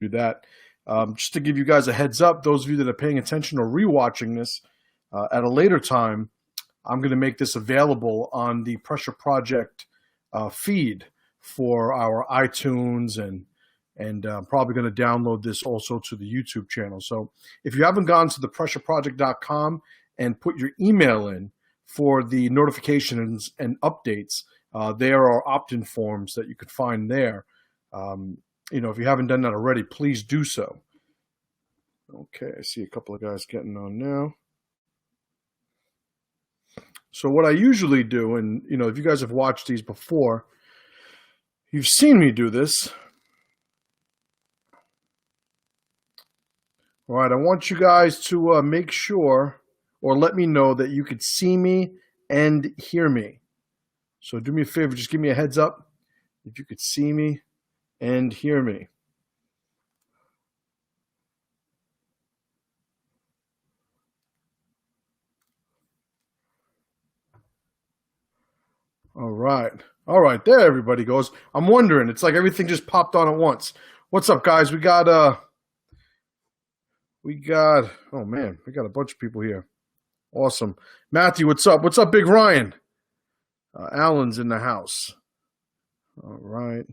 do that. Just to give you guys a heads up, those of you that are paying attention or rewatching this at a later time, I'm going to make this available on the Pressure Project feed for our iTunes, and I'm probably going to download this also to the YouTube channel. So if you haven't gone to thepressureproject.com and put your email in for the notifications and updates, there are opt-in forms that you could find there. If you haven't done that already, please do so. Okay, I see a couple of guys getting on now. So what I usually do, and if you guys have watched these before, you've seen me do this. All right, I want you guys to make sure or let me know that you could see me and hear me. So do me a favor, just give me a heads up if you could see me and hear me. All right, there everybody goes. I'm wondering, it's like everything just popped on at once. What's up, guys? We got oh man, we got a bunch of people here. Awesome. Matthew, what's up? What's up, Big Ryan? Alan's in the house. All right.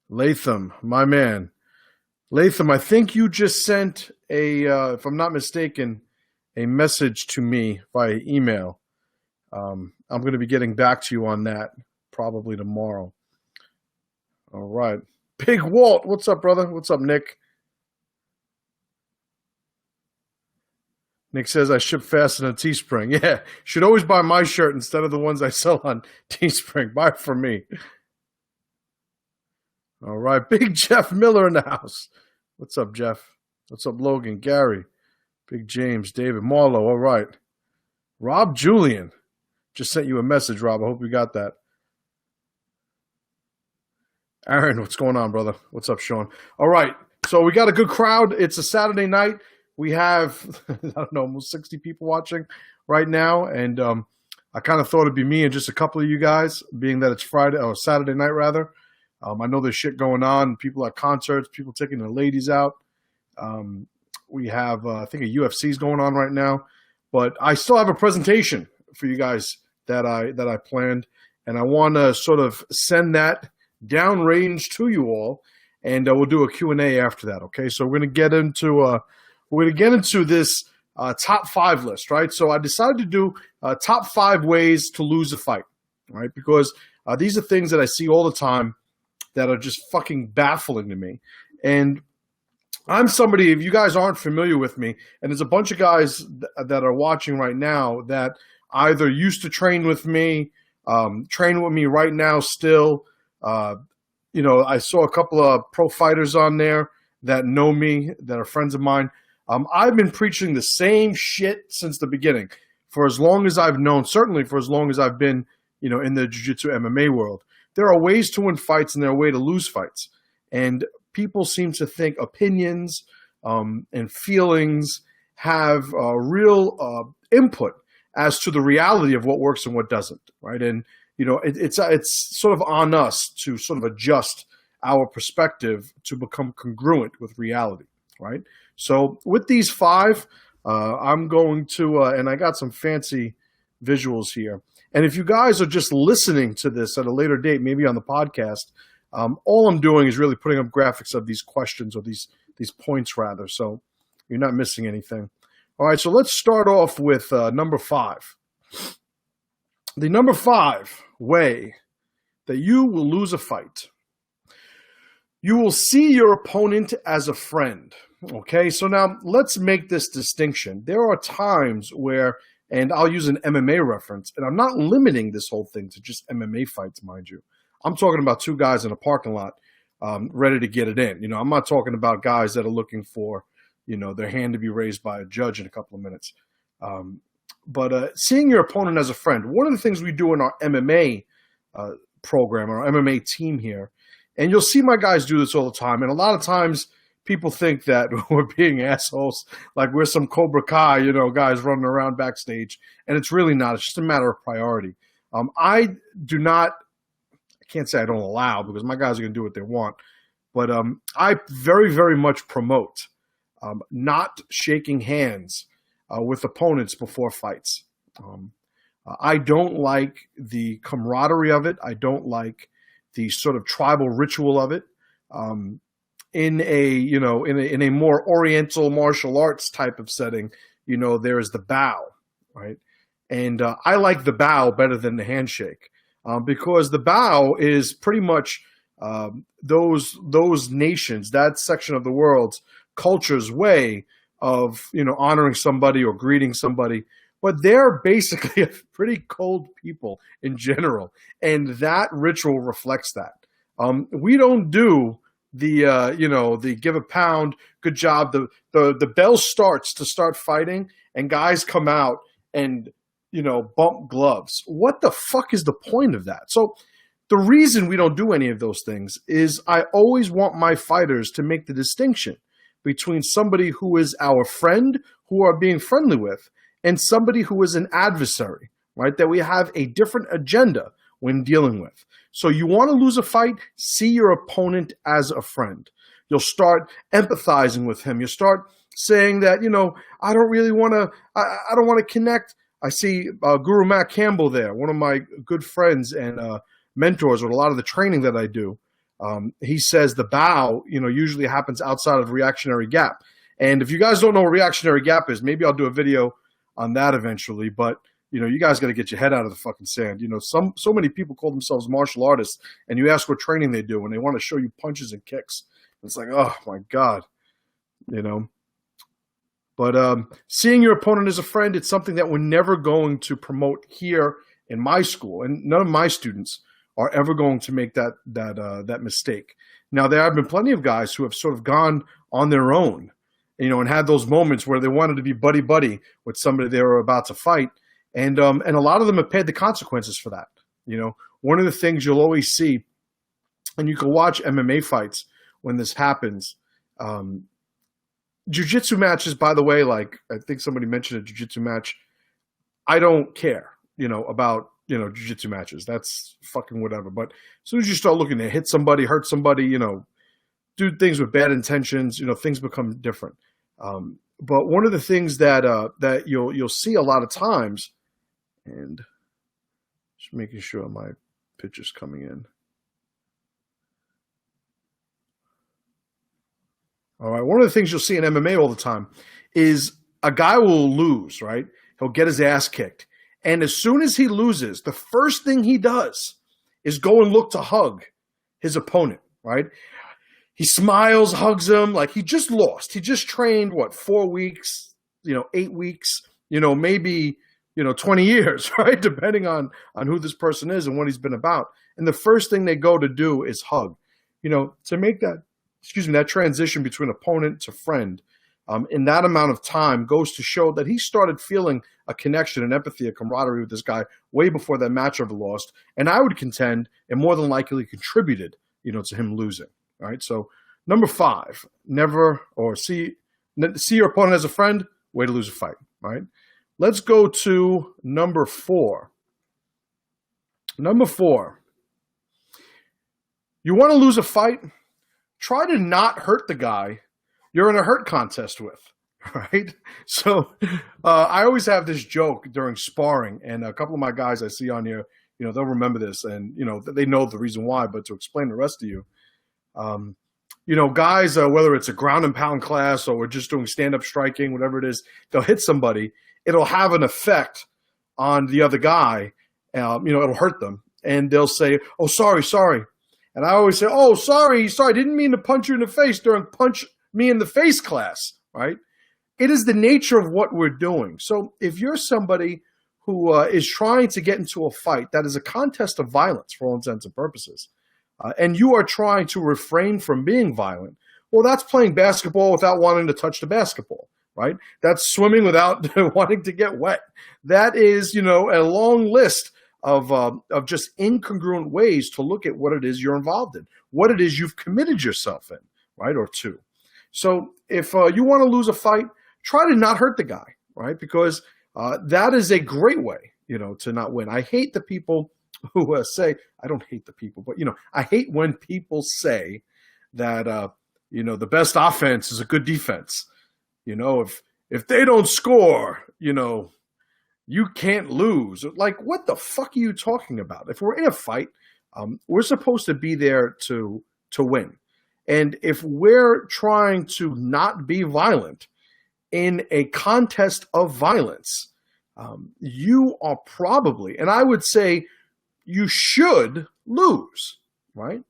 Latham, my man. Latham, I think you just sent if I'm not mistaken, a message to me via email. I'm going to be getting back to you on that probably tomorrow. All right. Big Walt, what's up, brother? What's up, Nick? Nick says I ship faster than Teespring. Yeah, should always buy my shirt instead of the ones I sell on Teespring. Buy it from me. All right, Big Jeff Miller in the house. What's up, Jeff? What's up, Logan, Gary, Big James, David, Marlo. All right. Rob Julian. Just sent you a message, Rob. I hope you got that. Aaron, what's going on, brother? What's up, Sean? All right, so we got a good crowd. It's a Saturday night. We have, I don't know, almost 60 people watching right now, and I kind of thought it'd be me and just a couple of you guys, being that it's Friday or Saturday night, rather. I know there's shit going on. People at concerts, people taking their ladies out. We have, I think, a UFC's going on right now, but I still have a presentation for you guys that I planned, and I want to sort of send that downrange to you all, and we'll do a Q&A after that. Okay, so we're going to get into this top 5 list, right? So I decided to do top 5 ways to lose a fight, right? Because these are things that I see all the time that are just fucking baffling to me. And I'm somebody, if you guys aren't familiar with me, and there's a bunch of guys that are watching right now that either used to train with me, train with me right now still. I saw a couple of pro fighters on there that know me, that are friends of mine. I've been preaching the same shit since the beginning. For as long as I've known, certainly for as long as I've been, in the Jiu-Jitsu MMA world. There are ways to win fights and there are ways to lose fights. And people seem to think opinions and feelings have real input as to the reality of what works and what doesn't, right? And, it's sort of on us to sort of adjust our perspective to become congruent with reality, right? So with these 5, I'm going to, and I got some fancy visuals here. And if you guys are just listening to this at a later date, maybe on the podcast, all I'm doing is really putting up graphics of these questions or these points rather. So you're not missing anything. All right, so let's start off with number 5. The number 5 way that you will lose a fight. You will see your opponent as a friend. Okay, so now let's make this distinction. There are times where, and I'll use an MMA reference, and I'm not limiting this whole thing to just MMA fights, mind you. I'm talking about 2 guys in a parking lot ready to get it in. I'm not talking about guys that are looking for, their hand to be raised by a judge in a couple of minutes. But seeing your opponent as a friend, one of the things we do in our MMA program, our MMA team here, and you'll see my guys do this all the time, and a lot of times people think that we're being assholes, like we're some Cobra Kai, guys running around backstage, and it's really not. It's just a matter of priority. I can't say I don't allow, because my guys are going to do what they want, But I very, very much promote not shaking hands with opponents before fights. I don't like the camaraderie of it. I don't like the sort of tribal ritual of it. In a more Oriental martial arts type of setting, there is the bow, right? And I like the bow better than the handshake because the bow is pretty much those nations, that section of the world's culture's way of honoring somebody or greeting somebody. But they're basically a pretty cold people in general, and that ritual reflects that. We don't do the give a pound, good job. The bell starts to start fighting, and guys come out and bump gloves. What the fuck is the point of that? So the reason we don't do any of those things is I always want my fighters to make the distinction between somebody who is our friend, who are being friendly with, and somebody who is an adversary, right? That we have a different agenda when dealing with. So you want to lose a fight, see your opponent as a friend. You'll start empathizing with him. You start saying that, I don't really want to, I don't want to connect. I see Guru Matt Campbell there, one of my good friends and mentors with a lot of the training that I do. He says the bow, usually happens outside of reactionary gap. And if you guys don't know what reactionary gap is, maybe I'll do a video on that eventually, but you guys got to get your head out of the fucking sand. So many people call themselves martial artists, and you ask what training they do, and they want to show you punches and kicks. It's like, oh my God, But seeing your opponent as a friend, it's something that we're never going to promote here in my school, and none of my students are ever going to make that mistake. Now, there have been plenty of guys who have sort of gone on their own, and had those moments where they wanted to be buddy-buddy with somebody they were about to fight. And a lot of them have paid the consequences for that. One of the things you'll always see, and you can watch MMA fights when this happens. Jiu-jitsu matches, by the way, like I think somebody mentioned a jiu-jitsu match. I don't care, about, jiu-jitsu matches. That's fucking whatever. But as soon as you start looking to hit somebody, hurt somebody, do things with bad intentions, things become different. But one of the things that you'll see a lot of times, and just making sure my picture's coming in. All right, one of the things you'll see in MMA all the time is a guy will lose, right? He'll get his ass kicked. And as soon as he loses, the first thing he does is go and look to hug his opponent, right? He smiles, hugs him like he just lost. He just trained, 4 weeks, 8 weeks, maybe, 20 years, right? Depending on who this person is and what he's been about. And the first thing they go to do is hug, to make that transition between opponent to friend in that amount of time goes to show that he started feeling a connection, an empathy, a camaraderie with this guy way before that match ever lost. And I would contend it more than likely contributed, to him losing. All right. So number 5, never or see your opponent as a friend, way to lose a fight. All right. Let's go to number 4. Number 4. You want to lose a fight? Try to not hurt the guy you're in a hurt contest with, right? So I always have this joke during sparring, and a couple of my guys I see on here, they'll remember this, and, they know the reason why, but to explain the rest to you, guys, whether it's a ground and pound class or we're just doing stand-up striking, whatever it is, they'll hit somebody. It'll have an effect on the other guy. It'll hurt them, and they'll say, "Oh, sorry." And I always say, "Oh, sorry, didn't mean to punch you in the face during punch me in the face class," right? It is the nature of what we're doing. So if you're somebody who is trying to get into a fight that is a contest of violence for all intents and purposes, and you are trying to refrain from being violent, well, that's playing basketball without wanting to touch the basketball, right? That's swimming without wanting to get wet. That is, a long list of just incongruent ways to look at what it is you're involved in, what it is you've committed yourself in, right, or to. So if you want to lose a fight, try to not hurt the guy, right, because that is a great way, to not win. I hate the people who say, I don't hate the people, but, I hate when people say that the best offense is a good defense. If they don't score, you can't lose. Like, what the fuck are you talking about? If we're in a fight, we're supposed to be there to win. And if we're trying to not be violent in a contest of violence, you are probably, and I would say you should lose, right?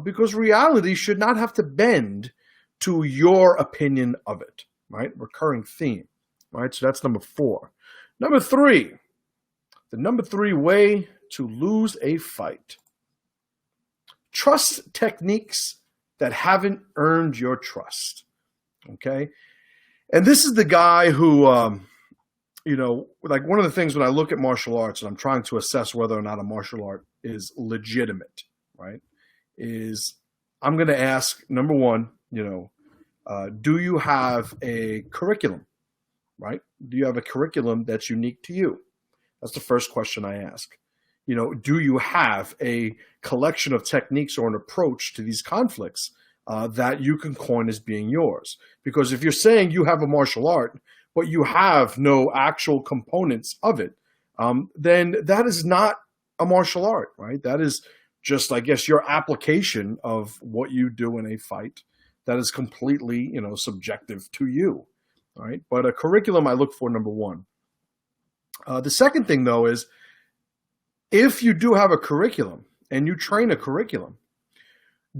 Because reality should not have to bend to your opinion of it, right? Recurring theme, right? So that's number 4. Number 3, the number 3 way to lose a fight. Trust techniques that haven't earned your trust, okay? And this is the guy who, like one of the things when I look at martial arts and I'm trying to assess whether or not a martial art is legitimate, right, is I'm going to ask, number 1, do you have a curriculum, right? Do you have a curriculum that's unique to you? That's the first question I ask. Do you have a collection of techniques or an approach to these conflicts that you can coin as being yours? Because if you're saying you have a martial art, but you have no actual components of it, then that is not a martial art, right? That is just, I guess, your application of what you do in a fight that is completely, subjective to you, right? But a curriculum I look for, number 1. The second thing, though, is if you do have a curriculum and you train a curriculum,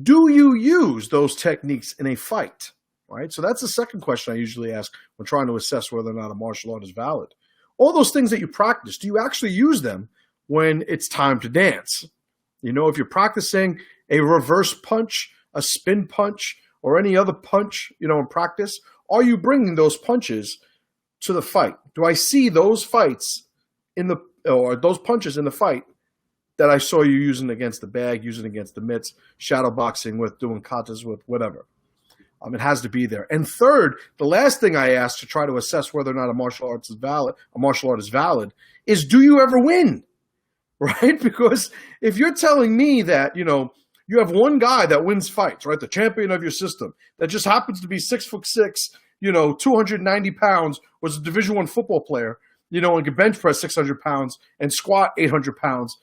do you use those techniques in a fight, right? So that's the second question I usually ask when trying to assess whether or not a martial art is valid. All those things that you practice, do you actually use them when it's time to dance? If you're practicing a reverse punch, a spin punch, or any other punch, in practice, are you bringing those punches to the fight? Do I see those fights or those punches in the fight that I saw you using against the bag, using against the mitts, shadow boxing with, doing katas with, whatever? It has to be there. And third, the last thing I ask to try to assess whether or not a martial art is valid, is do you ever win? Right? Because if you're telling me that, you have one guy that wins fights, right? The champion of your system that just happens to be 6'6", 290 pounds, was a Division I football player, and could bench press 600 pounds and squat 800 pounds,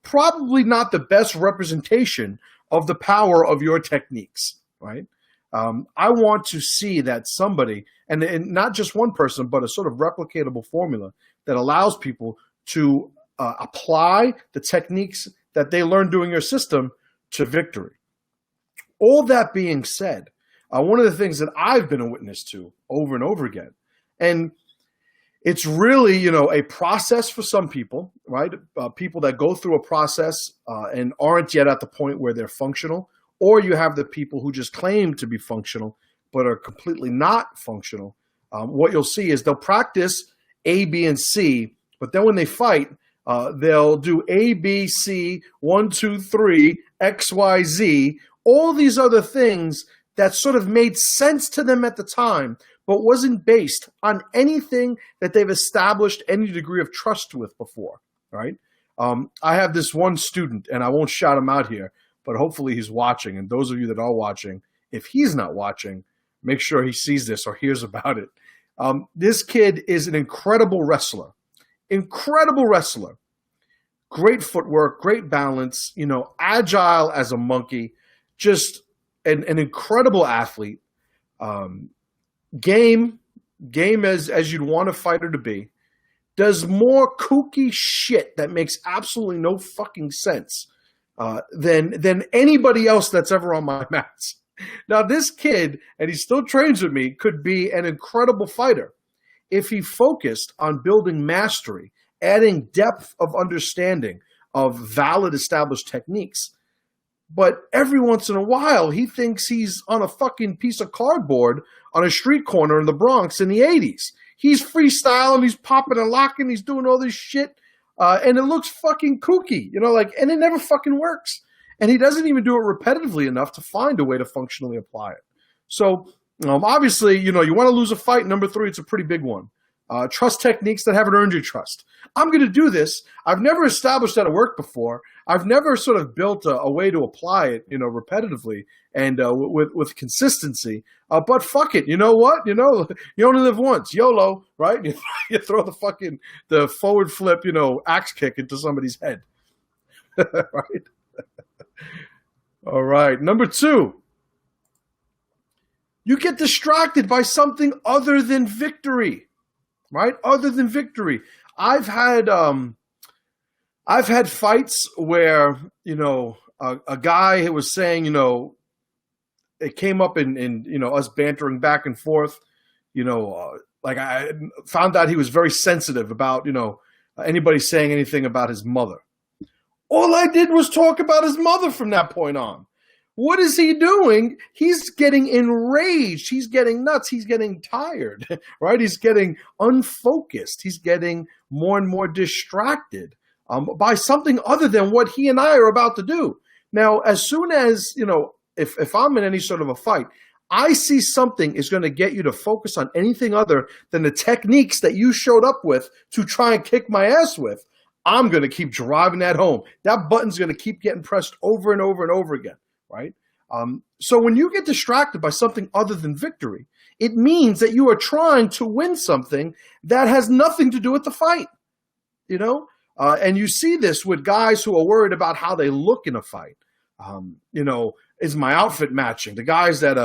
probably not the best representation of the power of your techniques, right? I want to see that somebody, and not just one person, but a sort of replicatable formula that allows people to apply the techniques that they learned doing your system to victory. All that being said, one of the things that I've been a witness to over and over again, and it's really, a process for some people, right? People that go through a process and aren't yet at the point where they're functional, or you have the people who just claim to be functional but are completely not functional. What you'll see is they'll practice A, B, and C, but then when they fight, they'll do A, B, C, 1, 2, 3, X, Y, Z, all these other things that sort of made sense to them at the time, but wasn't based on anything that they've established any degree of trust with before, right? I have this one student, and I won't shout him out here, but hopefully he's watching. And those of you that are watching, if he's not watching, make sure he sees this or hears about it. This kid is an incredible wrestler. Great footwork, great balance, agile as a monkey, just an incredible athlete. Game as you'd want a fighter to be, does more kooky shit that makes absolutely no fucking sense than anybody else that's ever on my mats. Now, this kid, and he still trains with me, could be an incredible fighter if he focused on building mastery, adding depth of understanding of valid established techniques. But every once in a while, he thinks he's on a fucking piece of cardboard on a street corner in the Bronx in the 80s. He's freestyling, he's popping and locking, he's doing all this shit, and it looks fucking kooky, and it never fucking works. And he doesn't even do it repetitively enough to find a way to functionally apply it. So, obviously, you want to lose a fight. Number 3, it's a pretty big one. Trust techniques that haven't earned your trust. I'm going to do this. I've never established that it worked before. I've never sort of built a way to apply it, repetitively and with consistency. But fuck it, you know what? You only live once, YOLO, right? You throw the forward flip, axe kick into somebody's head, right? All right, number 2. You get distracted by something other than victory, right? Other than victory. I've had fights where, a guy who was saying, it came up in us bantering back and forth, like I found out he was very sensitive about, anybody saying anything about his mother. All I did was talk about his mother from that point on. What is he doing? He's getting enraged. He's getting nuts. He's getting tired, right? He's getting unfocused. He's getting more and more distracted by something other than what he and I are about to do. Now, as soon as, if I'm in any sort of a fight, I see something is going to get you to focus on anything other than the techniques that you showed up with to try and kick my ass with, I'm going to keep driving that home. That button's going to keep getting pressed over and over and over again. Right? So when you get distracted by something other than victory, it means that you are trying to win something that has nothing to do with the fight, and you see this with guys who are worried about how they look in a fight. Is my outfit matching? The guys that,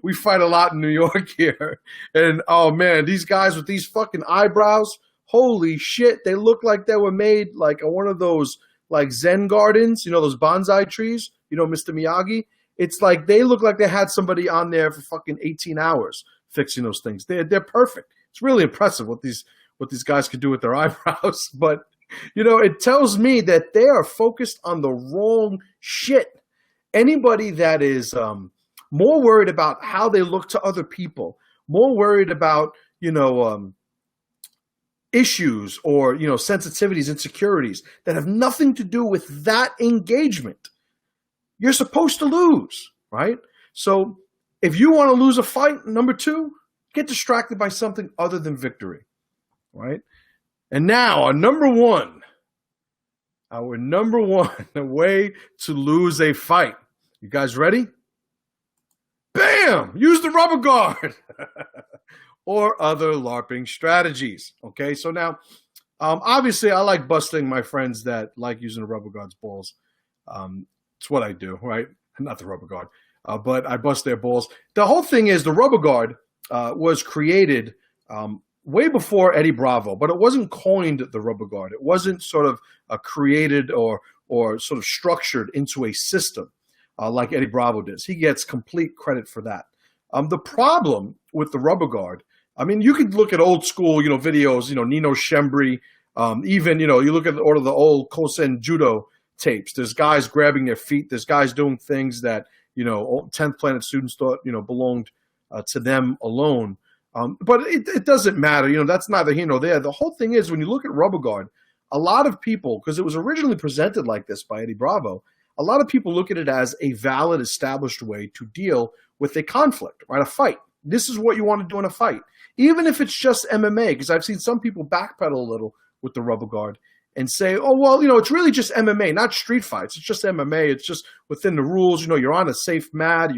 we fight a lot in New York here. And, oh, man, these guys with these fucking eyebrows, holy shit, they look like they were made like one of those like Zen gardens, those bonsai trees. Mr. Miyagi, it's like they look like they had somebody on there for fucking 18 hours fixing those things. They're perfect. It's really impressive what these guys can do with their eyebrows. But, it tells me that they are focused on the wrong shit. Anybody that is more worried about how they look to other people, more worried about, issues or, sensitivities, insecurities that have nothing to do with that engagement, you're supposed to lose, right? So if you want to lose a fight, number 2, get distracted by something other than victory, right? And now our number one way to lose a fight. You guys ready? Bam! Use the rubber guard or other LARPing strategies. Okay, so now, obviously I like busting my friends that like using the rubber guard's balls. It's what I do, right? Not the rubber guard, but I bust their balls. The whole thing is the rubber guard was created way before Eddie Bravo, but it wasn't coined the rubber guard. It wasn't sort of created or sort of structured into a system like Eddie Bravo does. He gets complete credit for that. The problem with the rubber guard, I mean, you could look at old school, videos, Nino Shembri, even, you look at all of the old Kosen judo tapes. There's guys grabbing their feet. There's guys doing things that, 10th Planet students thought, belonged to them alone. But it doesn't matter. That's neither here nor there. The whole thing is when you look at rubber guard, a lot of people, because it was originally presented like this by Eddie Bravo, a lot of people look at it as a valid, established way to deal with a conflict, right? A fight. This is what you want to do in a fight. Even if it's just MMA, because I've seen some people backpedal a little with the rubber guard and say, oh, well, it's really just MMA, not street fights. It's just MMA. It's just within the rules. You're on a safe mat.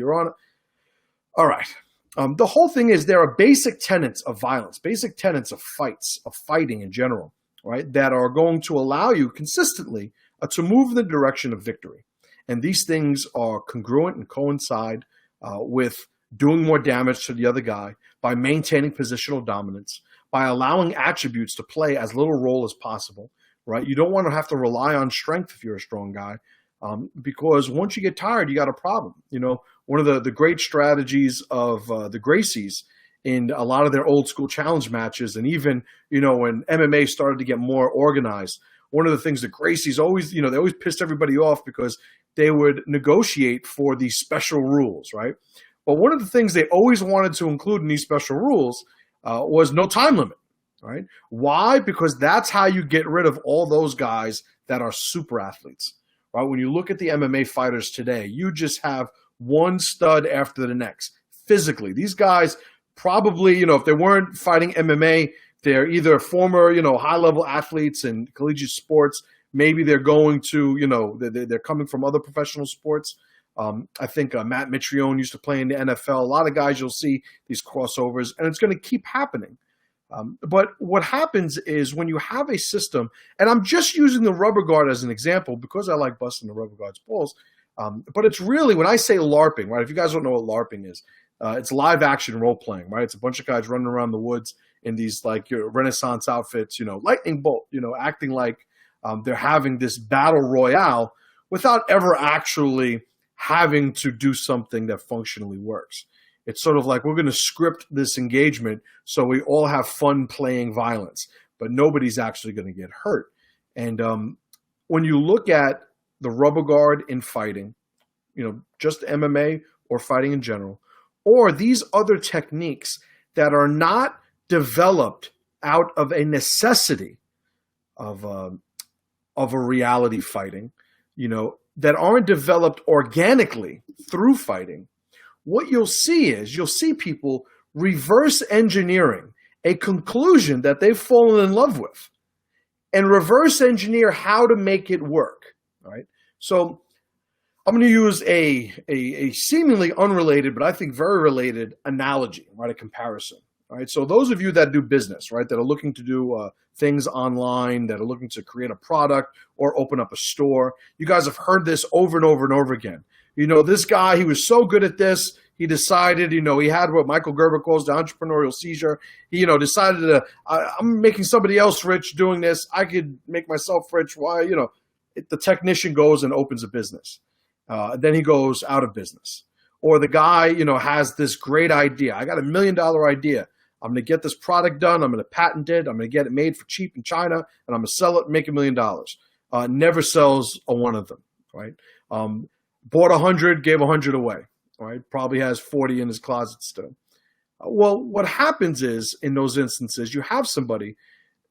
All right. The whole thing is there are basic tenets of violence, basic tenets of fights, of fighting in general, right, that are going to allow you consistently to move in the direction of victory. And these things are congruent and coincide with doing more damage to the other guy by maintaining positional dominance, by allowing attributes to play as little role as possible, right? You don't want to have to rely on strength if you're a strong guy, because once you get tired, you got a problem. One of the great strategies of the Gracies in a lot of their old school challenge matches, and even, when MMA started to get more organized, one of the things that Gracie's always, they always pissed everybody off because they would negotiate for these special rules, right? But one of the things they always wanted to include in these special rules was no time limit, right? Why? Because that's how you get rid of all those guys that are super athletes, right? When you look at the MMA fighters today, you just have one stud after the next. Physically, these guys probably, if they weren't fighting MMA, they're either former, high-level athletes in collegiate sports, Maybe they're going to, they're coming from other professional sports. I think Matt Mitrione used to play in the NFL. A lot of guys, you'll see these crossovers, and it's going to keep happening. But what happens is when you have a system, and I'm just using the rubber guard as an example because I like busting the rubber guard's balls, but it's really, when I say LARPing, right, if you guys don't know what LARPing is, it's live action role playing, right? It's a bunch of guys running around the woods in these like your Renaissance outfits, lightning bolt, acting like they're having this battle royale without ever actually having to do something that functionally works. It's sort of like we're going to script this engagement so we all have fun playing violence, but nobody's actually going to get hurt. And when you look at the rubber guard in fighting, just MMA or fighting in general, or these other techniques that are not developed out of a necessity of a reality fighting, that aren't developed organically through fighting, what you'll see people reverse engineering a conclusion that they've fallen in love with and reverse engineer how to make it work, right? So I'm going to use a seemingly unrelated, but I think very related analogy, right? A comparison, right? So those of you that do business, right, that are looking to do things online, that are looking to create a product or open up a store, you guys have heard this over and over and over again. This guy, he was so good at this, he decided, he had what Michael Gerber calls the entrepreneurial seizure. He, decided I'm making somebody else rich doing this. I could make myself rich. Why, the technician goes and opens a business. Then he goes out of business. Or the guy, has this great idea. I got $1 million idea. I'm going to get this product done. I'm going to patent it. I'm going to get it made for cheap in China, and I'm going to sell it and make $1 million. Never sells a one of them, right? Bought 100, gave 100 away, right? Probably has 40 in his closet still. Well, what happens is, in those instances, you have somebody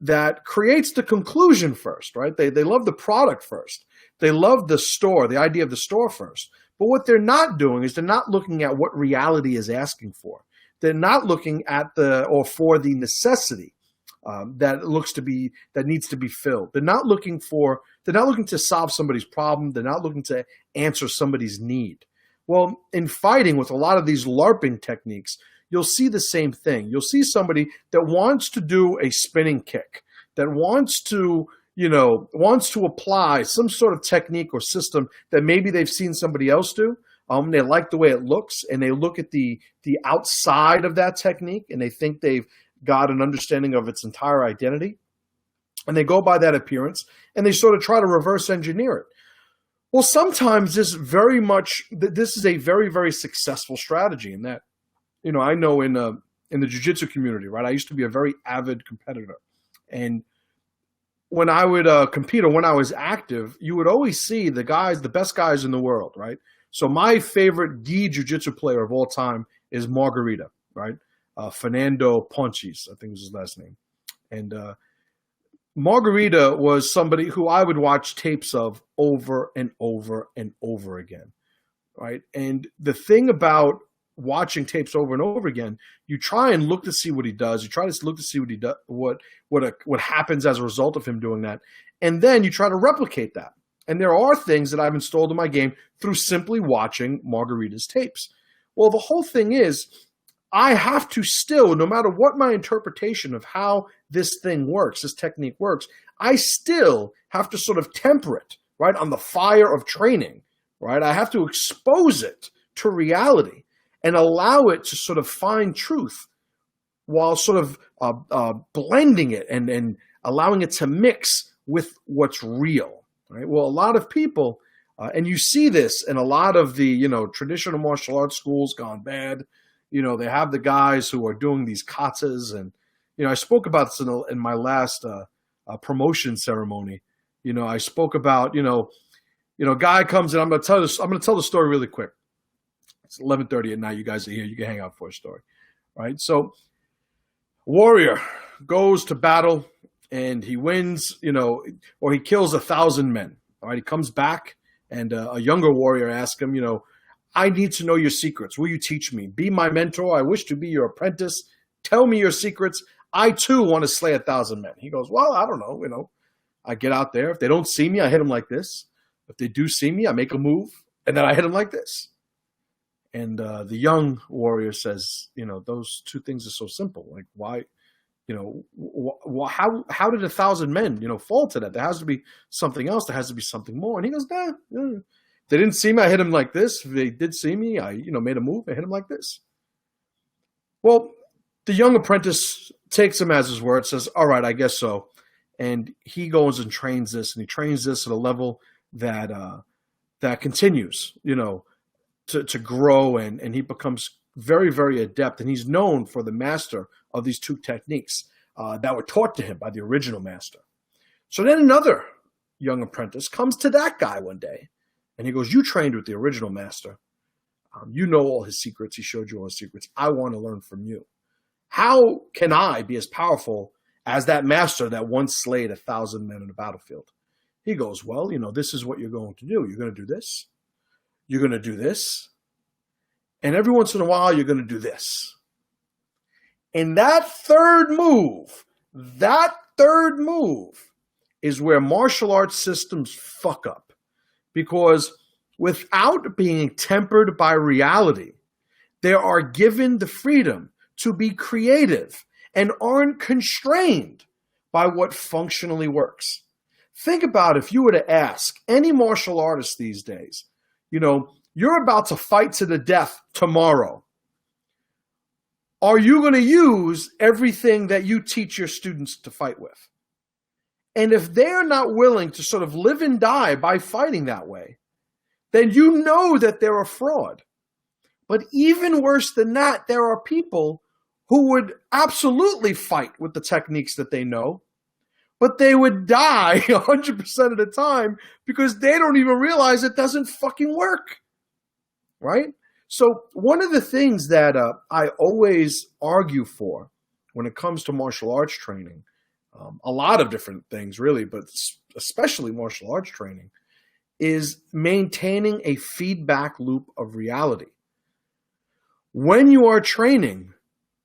that creates the conclusion first, right? They love the product first. They love the store, the idea of the store first. But what they're not doing is they're not looking at what reality is asking for. They're not looking at for the necessity that needs to be filled. They're not looking to solve somebody's problem. They're not looking to answer somebody's need. Well, in fighting with a lot of these LARPing techniques, you'll see the same thing. You'll see somebody that wants to do a spinning kick, that wants to apply some sort of technique or system that maybe they've seen somebody else do. They like the way it looks, and they look at the outside of that technique, and they think they've got an understanding of its entire identity. And they go by that appearance, and they sort of try to reverse engineer it. Well, sometimes this is a very, very successful strategy in that, I know in the jiu-jitsu community, right? I used to be a very avid competitor. And when I would compete or when I was active, you would always see the best guys in the world, right? So my favorite gi jiu-jitsu player of all time is Margarita, right? Fernando Ponches, I think was his last name. And Margarita was somebody who I would watch tapes of over and over and over again, right? And the thing about watching tapes over and over again, you try and look to see what he does. You try to look to see what he does, what happens as a result of him doing that, and then you try to replicate that. And there are things that I've installed in my game through simply watching Margarita's tapes. Well, the whole thing is, I have to still, no matter what my interpretation of how this thing works, this technique works, I still have to sort of temper it, right, on the fire of training, right? I have to expose it to reality and allow it to sort of find truth while sort of blending it and allowing it to mix with what's real, right? Well, a lot of people, and you see this in a lot of the, traditional martial arts schools gone bad. They have the guys who are doing these katas, and, I spoke about this in my last promotion ceremony. I spoke about, guy comes in. I'm going to tell the story really quick. It's 11:30 at night. You guys are here. You can hang out for a story, right? So, warrior goes to battle and he wins, or he kills 1,000 men. All right, he comes back, and a younger warrior asks him, I need to know your secrets. Will you teach me? Be my mentor. I wish to be your apprentice. Tell me your secrets. I too want to slay 1,000 men. He goes, well, I don't know. I get out there. If they don't see me, I hit them like this. If they do see me, I make a move, and then I hit them like this. And the young warrior says, those two things are so simple. Like, why, how did 1,000 men, fall to that? There has to be something else. There has to be something more. And he goes, nah. If they didn't see me, I hit them like this. If they did see me, I, made a move. I hit them like this. Well, the young apprentice takes him as his word, says, all right, I guess so. And he goes and trains this, and he trains this at a level that continues, to grow, and he becomes very, very adept. And he's known for the master of these two techniques that were taught to him by the original master. So then another young apprentice comes to that guy one day, and he goes, you trained with the original master. You know all his secrets. He showed you all his secrets. I want to learn from you. How can I be as powerful as that master that once slayed 1,000 men in a battlefield? He goes, well, this is what you're going to do. You're going to do this. You're going to do this. And every once in a while, you're going to do this. And that third move is where martial arts systems fuck up. Because without being tempered by reality, they are given the freedom to be creative and aren't constrained by what functionally works. Think about if you were to ask any martial artist these days, you're about to fight to the death tomorrow. Are you going to use everything that you teach your students to fight with? And if they're not willing to sort of live and die by fighting that way, then you know that they're a fraud. But even worse than that, there are people who would absolutely fight with the techniques that they know, but they would die 100% of the time because they don't even realize it doesn't fucking work, right? So one of the things that I always argue for when it comes to martial arts training, a lot of different things really, but especially martial arts training, is maintaining a feedback loop of reality. When you are training,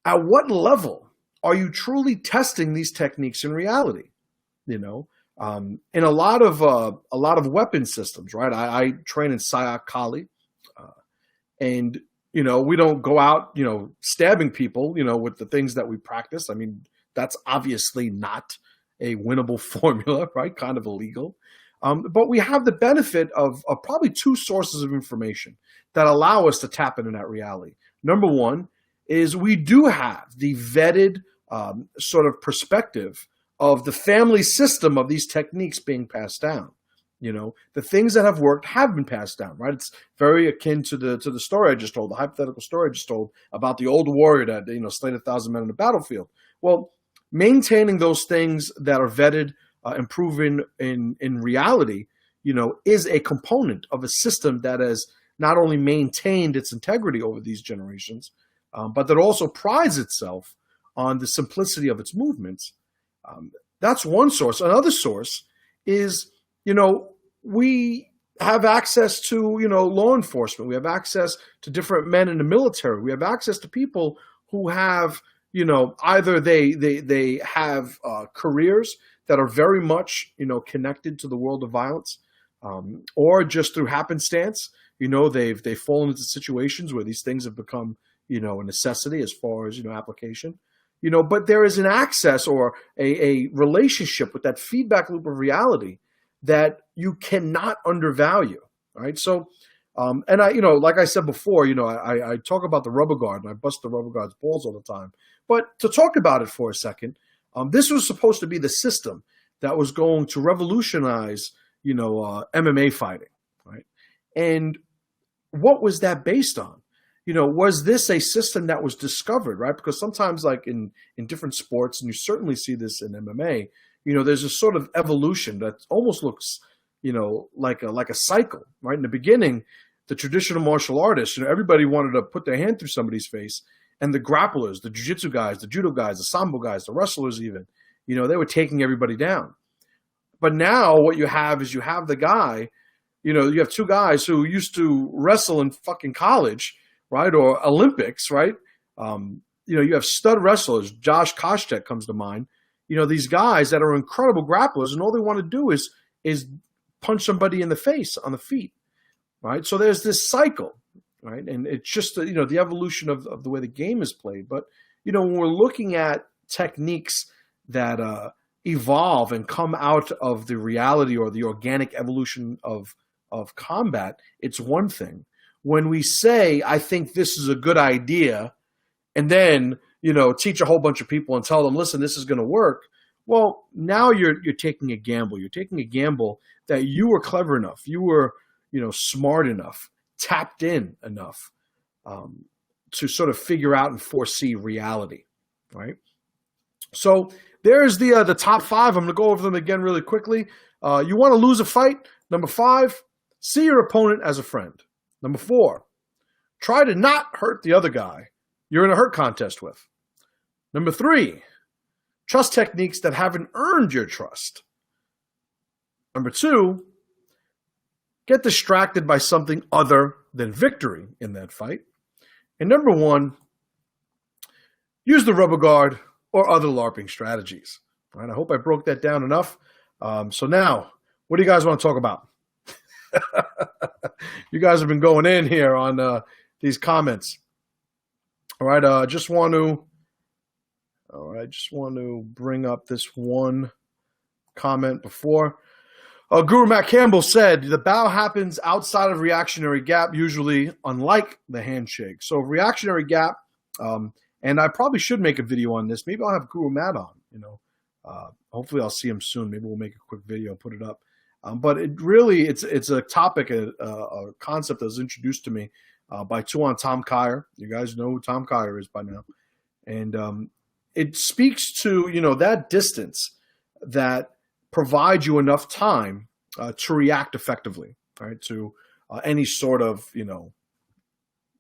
at what level are you truly testing these techniques in reality? In a lot of weapon systems, right? I train in Sayak Kali, and we don't go out, stabbing people, with the things that we practice. I mean, that's obviously not a winnable formula, right? Kind of illegal. But we have the benefit of probably two sources of information that allow us to tap into that reality. Number one is we do have the vetted sort of perspective of the family system of these techniques being passed down. The things that have worked have been passed down, right? It's very akin to the story I just told, the hypothetical story I just told about the old warrior that, slayed 1,000 men on the battlefield. Well, maintaining those things that are vetted and proven in reality, is a component of a system that has not only maintained its integrity over these generations, but that also prides itself on the simplicity of its movements. That's one source. Another source is, we have access to, law enforcement. We have access to different men in the military. We have access to people who have, either they have careers that are very much, connected to the world of violence, or just through happenstance, they've fallen into situations where these things have become, a necessity as far as, application. But there is an access or a relationship with that feedback loop of reality that you cannot undervalue, right? So, and I, like I said before, I talk about the rubber guard, and I bust the rubber guard's balls all the time. But to talk about it for a second, this was supposed to be the system that was going to revolutionize, MMA fighting, right? And what was that based on? Was this a system that was discovered, right? Because sometimes, like in different sports, and you certainly see this in MMA, there's a sort of evolution that almost looks, like a cycle, right? In the beginning, the traditional martial artists, everybody wanted to put their hand through somebody's face, and the grapplers, the jiu-jitsu guys, the judo guys, the sambo guys, the wrestlers even, they were taking everybody down. But now what you have is you have the guy, you have two guys who used to wrestle in fucking college, right? Or Olympics, right? You have stud wrestlers. Josh Koscheck comes to mind, these guys that are incredible grapplers, and all they want to do is punch somebody in the face on the feet, right? So there's this cycle, right? And it's just the evolution of the way the game is played. But when we're looking at techniques that evolve and come out of the reality or the organic evolution of combat, it's one thing. When we say, I think this is a good idea, and then teach a whole bunch of people and tell them, listen, this is going to work. Well, now you're taking a gamble. You're taking a gamble that you were clever enough, you were smart enough, tapped in enough to sort of figure out and foresee reality, right? So there's the top 5. I'm going to go over them again really quickly. You want to lose a fight? Number 5, see your opponent as a friend. Number 4, try to not hurt the other guy you're in a hurt contest with. Number 3, trust techniques that haven't earned your trust. Number 2, get distracted by something other than victory in that fight. And number 1, use the rubber guard or other LARPing strategies. All right, I hope I broke that down enough. So now, what do you guys want to talk about? You guys have been going in here on these comments. All right, I just want to bring up this one comment before. Guru Matt Campbell said, the bow happens outside of reactionary gap, usually unlike the handshake. So reactionary gap, and I probably should make a video on this. Maybe I'll have Guru Matt on, hopefully I'll see him soon. Maybe we'll make a quick video, put it up. But it's a topic, a concept that was introduced to me by Tom Kyer. You guys know who Tom Kyer is by now. And it speaks to, that distance that provides you enough time to react effectively, right, to any sort of,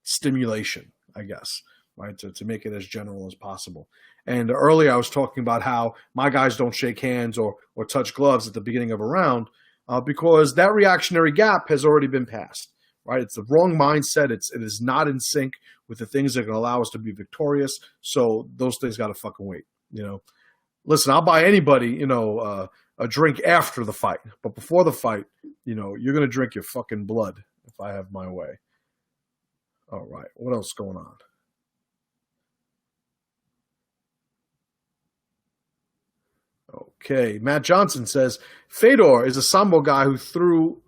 stimulation, I guess, right, to make it as general as possible. And earlier I was talking about how my guys don't shake hands or touch gloves at the beginning of a round because that reactionary gap has already been passed, right? It's the wrong mindset. It is not in sync with the things that can allow us to be victorious. So those things got to fucking wait, Listen, I'll buy anybody, a drink after the fight. But before the fight, you're going to drink your fucking blood if I have my way. All right. What else is going on? Okay. Matt Johnson says, Faidor is a Sambo guy who threw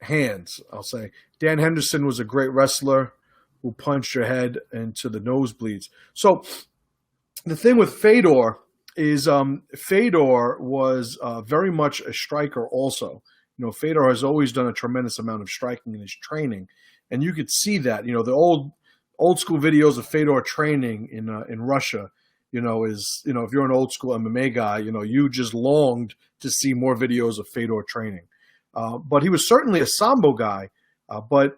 hands, I'll say. Dan Henderson was a great wrestler who punched your head into the nosebleeds. So the thing with Faidor is Faidor was very much a striker also. Faidor has always done a tremendous amount of striking in his training. And you could see that, the old school videos of Faidor training in Russia, is, if you're an old school MMA guy, you just longed to see more videos of Faidor training. But he was certainly a Sambo guy. But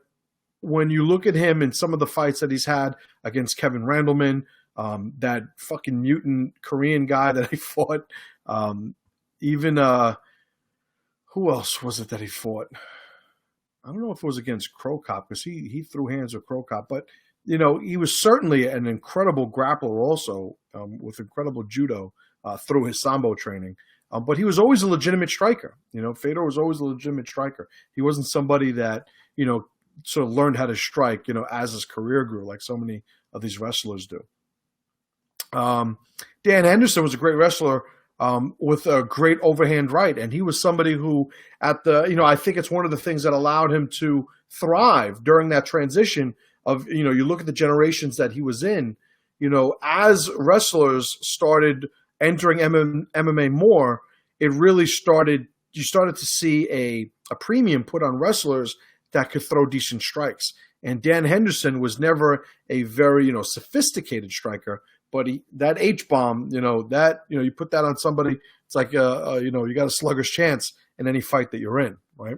when you look at him in some of the fights that he's had against Kevin Randleman, that fucking mutant Korean guy that he fought, even who else was it that he fought? I don't know if it was against Crow Cop because he threw hands with Crow Cop, but he was certainly an incredible grappler also with incredible judo through his Sambo training. But he was always a legitimate striker. Faidor was always a legitimate striker. He wasn't somebody that, sort of learned how to strike, as his career grew, like so many of these wrestlers do. Dan Henderson was a great wrestler with a great overhand right. And he was somebody who at the, I think it's one of the things that allowed him to thrive during that transition of, you look at the generations that he was in, as wrestlers started entering MMA more, it really you started to see a premium put on wrestlers that could throw decent strikes. And Dan Henderson was never a very, sophisticated striker, but that H-bomb, you put that on somebody, it's like, you got a slugger's chance in any fight that you're in, right?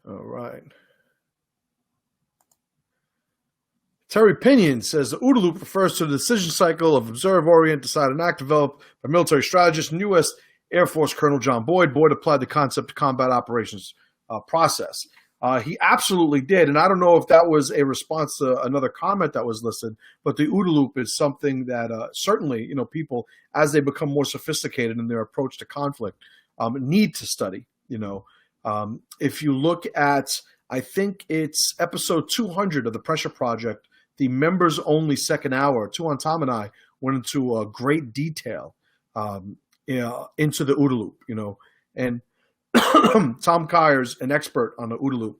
All right. Terry Pinion says the oodaloop refers to the decision cycle of observe, orient, decide, and act developed by military strategist and U.S. Air Force Colonel John Boyd. Boyd applied the concept to combat operations process. He absolutely did. And I don't know if that was a response to another comment that was listed, but the oodaloop is something that certainly, people, as they become more sophisticated in their approach to conflict, need to study. If you look at, I think it's episode 200 of the Pressure Project, the members only second hour, Tuan Tom and I went into great detail into the oodaloop, and Tom Kyer's an expert on the oodaloop,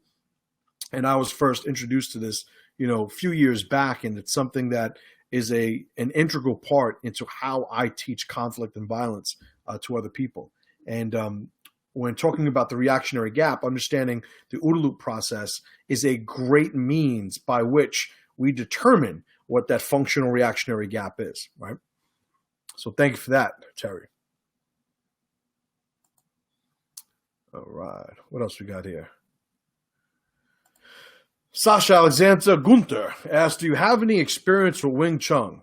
and I was first introduced to this, a few years back, and it's something that is an integral part into how I teach conflict and violence to other people. And when talking about the reactionary gap, understanding the oodaloop process is a great means by which we determine what that functional reactionary gap is, right? So thank you for that, Terry. All right. What else we got here? Sasha Alexander Gunther asked, do you have any experience with Wing Chun?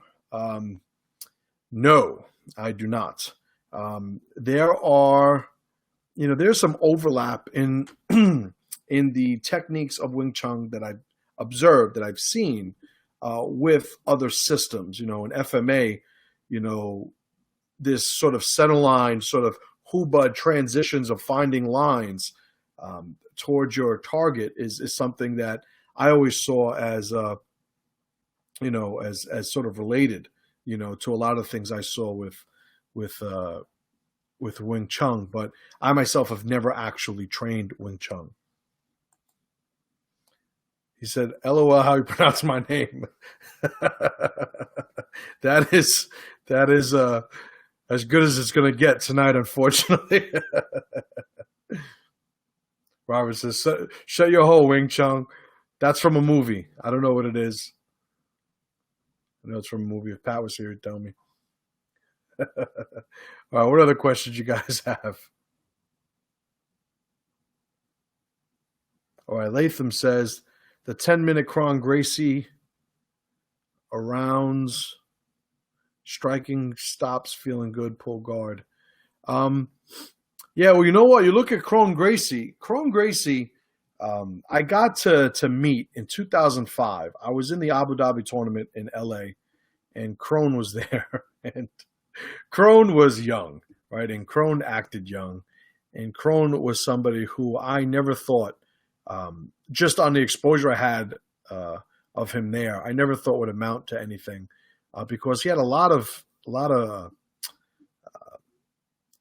No, I do not. There's some overlap in in the techniques of Wing Chun that I've observed, that I've seen with other systems. In FMA, this sort of center line, sort of Hubud transitions of finding lines towards your target is something that I always saw as as sort of related, to a lot of things I saw with Wing Chun, but I myself have never actually trained Wing Chun. He said, LOL, how you pronounce my name. That is as good as it's going to get tonight, unfortunately. Robert says, shut your hole, Wing Chun. That's from a movie. I don't know what it is. I know it's from a movie. If Pat was here, he'd tell me. All right, what other questions you guys have? All right, Latham says, the 10-minute Kron Gracie arounds, striking, stops, feeling good, pull guard. Yeah, well, you know what? You look at Kron Gracie. I got to meet in 2005. I was in the Abu Dhabi tournament in LA, and Kron was there. And Kron was young, right? And Kron acted young. And Kron was somebody who I never thought, just on the exposure I had of him there, I never thought would amount to anything, because he had a lot of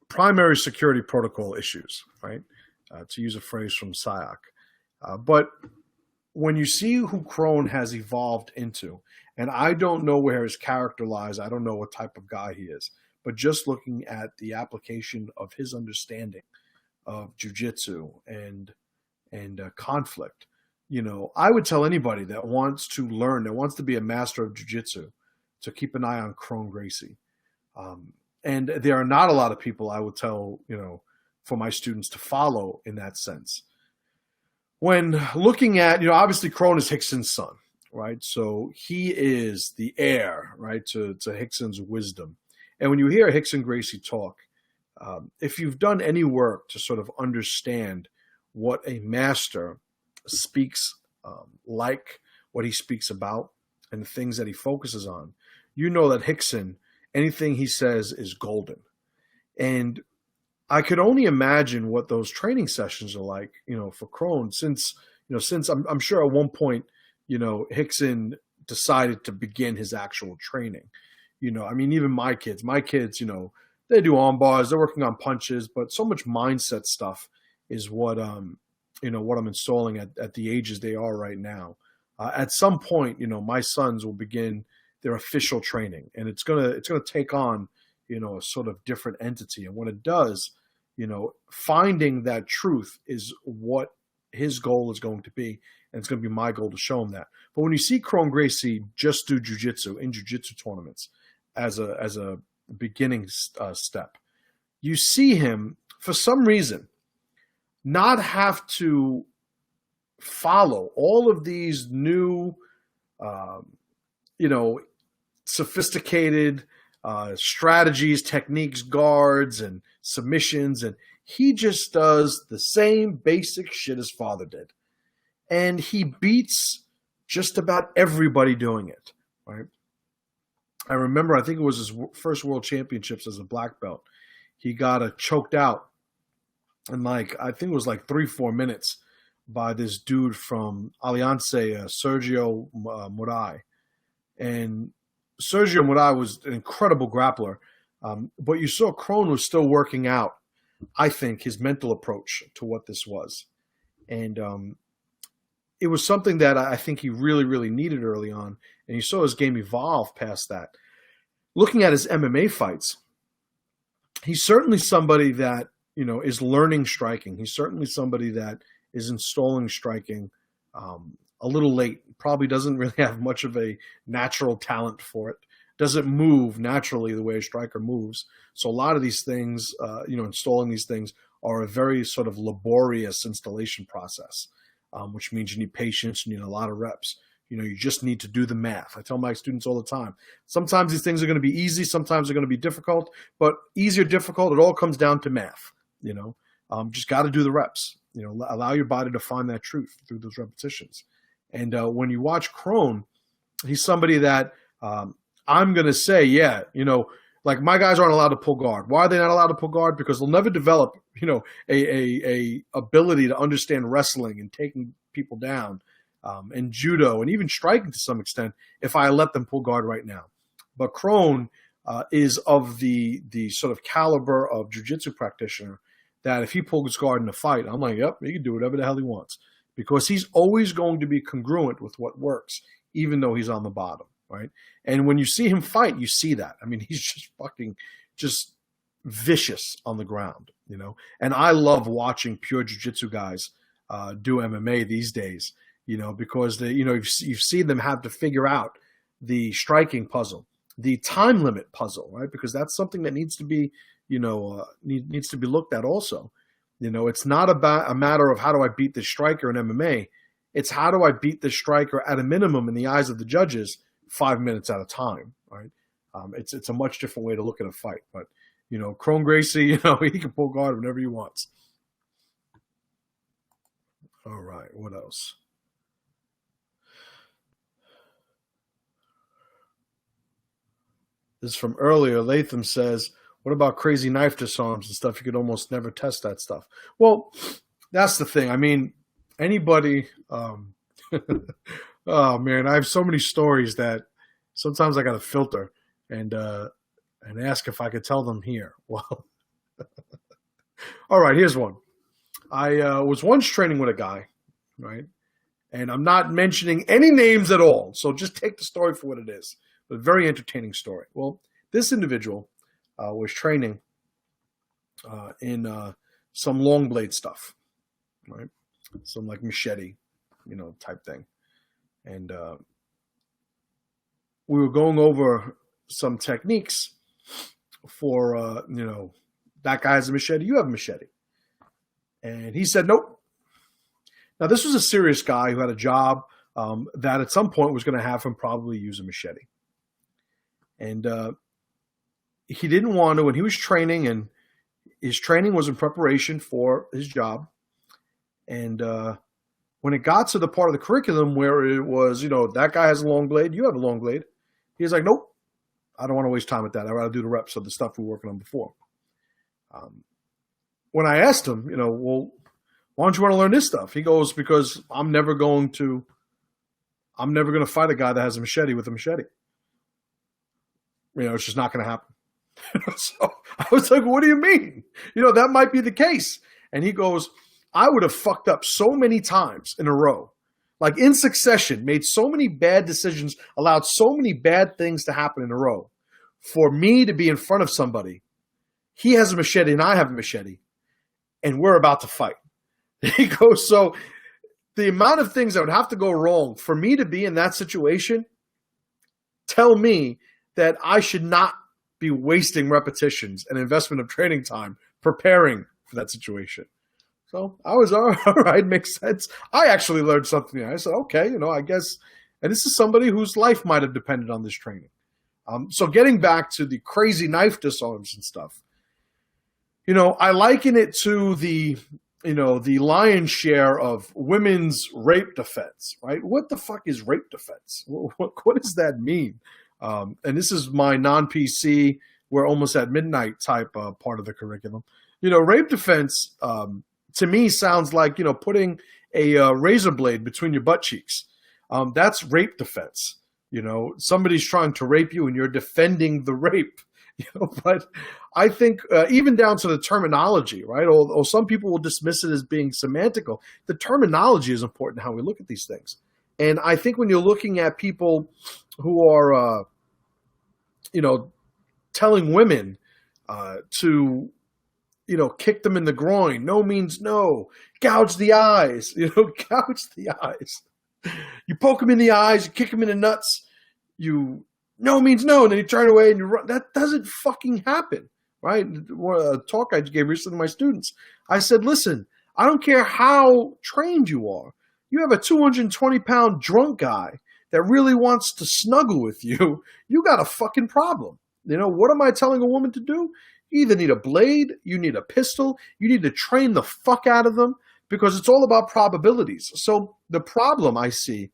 primary security protocol issues, right? To use a phrase from SIOC. But when you see who Kron has evolved into, and I don't know where his character lies, I don't know what type of guy he is, but just looking at the application of his understanding of jiu-jitsu and conflict, I would tell anybody that wants to learn, that wants to be a master of jiu-jitsu, to keep an eye on Kron Gracie. And there are not a lot of people I would tell, for my students to follow in that sense. When looking at, obviously Kron is Hickson's son, right? So he is the heir, right, to Hickson's wisdom. And when you hear Hickson Gracie talk, if you've done any work to sort of understand what a master speaks like, what he speaks about, and the things that he focuses on, you know that Hickson, anything he says is golden. And I could only imagine what those training sessions are like, for Kron, since I'm sure at one point, Hickson decided to begin his actual training. Even my kids, they do arm bars, they're working on punches, but so much mindset stuff is what what I'm installing at the ages they are right now. At some point, my sons will begin their official training, and it's gonna take on, a sort of different entity. And when it does, finding that truth is what his goal is going to be, and it's going to be my goal to show him that. But when you see Kron Gracie just do jiu-jitsu in jiu-jitsu tournaments as a beginning step, you see him, for some reason, not have to follow all of these new, sophisticated strategies, techniques, guards, and submissions, and he just does the same basic shit his father did. and he beats just about everybody doing it, right? I remember, I think it was his first world championships as a black belt. He got choked out in I think it was 3-4 minutes by this dude from Alianza, Sergio Morai. And Sergio Morai was an incredible grappler, but you saw Crone was still working out, I think, his mental approach to what this was. And it was something that I think he really, really needed early on. And you saw his game evolve past that. Looking at his MMA fights, he's certainly somebody that, is learning striking. He's certainly somebody that is installing striking a little late. Probably doesn't really have much of a natural talent for it. Doesn't move naturally the way a striker moves. So a lot of these things, installing these things are a very sort of laborious installation process, which means you need patience, you need a lot of reps. You just need to do the math. I tell my students all the time, sometimes these things are going to be easy, sometimes they're going to be difficult, but easy or difficult, it all comes down to math. Just got to do the reps. Allow your body to find that truth through those repetitions. And when you watch Crone, he's somebody that I'm going to say, my guys aren't allowed to pull guard. Why are they not allowed to pull guard? Because they'll never develop, a ability to understand wrestling and taking people down. And judo and even striking to some extent if I let them pull guard right now. But Crone is of the sort of caliber of jiu-jitsu practitioner that if he pulls guard in a fight, I'm like, yep, he can do whatever the hell he wants. Because he's always going to be congruent with what works, even though he's on the bottom, right? And when you see him fight, you see that. I mean, he's just vicious on the ground, And I love watching pure jiu-jitsu guys do MMA these days. Because you've seen them have to figure out the striking puzzle, the time limit puzzle, right? Because that's something that needs to be, needs to be looked at also. It's not about a matter of how do I beat this striker in MMA. It's how do I beat this striker at a minimum in the eyes of the judges 5 minutes at a time, right? It's a much different way to look at a fight. But, Crone Gracie, he can pull guard whenever he wants. All right, what else? This is from earlier. Latham says, what about crazy knife disarms and stuff? You could almost never test that stuff. Well, that's the thing. I mean, anybody oh, man, I have so many stories that sometimes I got to filter and ask if I could tell them here. Well, all right, here's one. I was once training with a guy, right? And I'm not mentioning any names at all, so just take the story for what it is. A very entertaining story. Well, this individual was training in some long blade stuff, right? Some machete, type thing. And we were going over some techniques for, that guy has a machete, you have a machete. And he said, nope. Now, this was a serious guy who had a job that at some point was going to have him probably use a machete. And he didn't want to, and he was training, and his training was in preparation for his job. And when it got to the part of the curriculum where it was, that guy has a long blade, you have a long blade, he was like, nope, I don't want to waste time with that. I'd rather do the reps of the stuff we were working on before. When I asked him, well, why don't you want to learn this stuff? He goes, because I'm never going to fight a guy that has a machete with a machete. It's just not going to happen. So I was like, what do you mean? That might be the case. And he goes, I would have fucked up so many times in a row, in succession, made so many bad decisions, allowed so many bad things to happen in a row for me to be in front of somebody. He has a machete and I have a machete, and we're about to fight. He goes, so the amount of things that would have to go wrong for me to be in that situation tell me that I should not be wasting repetitions and investment of training time preparing for that situation. So I was, all right, makes sense. I actually learned something. I said, okay, I guess, and this is somebody whose life might have depended on this training. So getting back to the crazy knife disarms and stuff, I liken it to the the lion's share of women's rape defense, right? What the fuck is rape defense? What does that mean? And this is my non-PC, we're almost at midnight type part of the curriculum. Rape defense to me sounds like, putting a razor blade between your butt cheeks. That's rape defense. Somebody's trying to rape you and you're defending the rape. But I think even down to the terminology, right? Or some people will dismiss it as being semantical. The terminology is important, how we look at these things. And I think when you're looking at people who are, telling women to, kick them in the groin, no means no, gouge the eyes, gouge the eyes. You poke them in the eyes, you kick them in the nuts, no means no, and then you turn away and you run. That doesn't fucking happen, right? A talk I gave recently to my students, I said, listen, I don't care how trained you are. You have a 220-pound drunk guy that really wants to snuggle with you, you got a fucking problem. What am I telling a woman to do? You either need a blade, you need a pistol, you need to train the fuck out of them, because it's all about probabilities. So the problem I see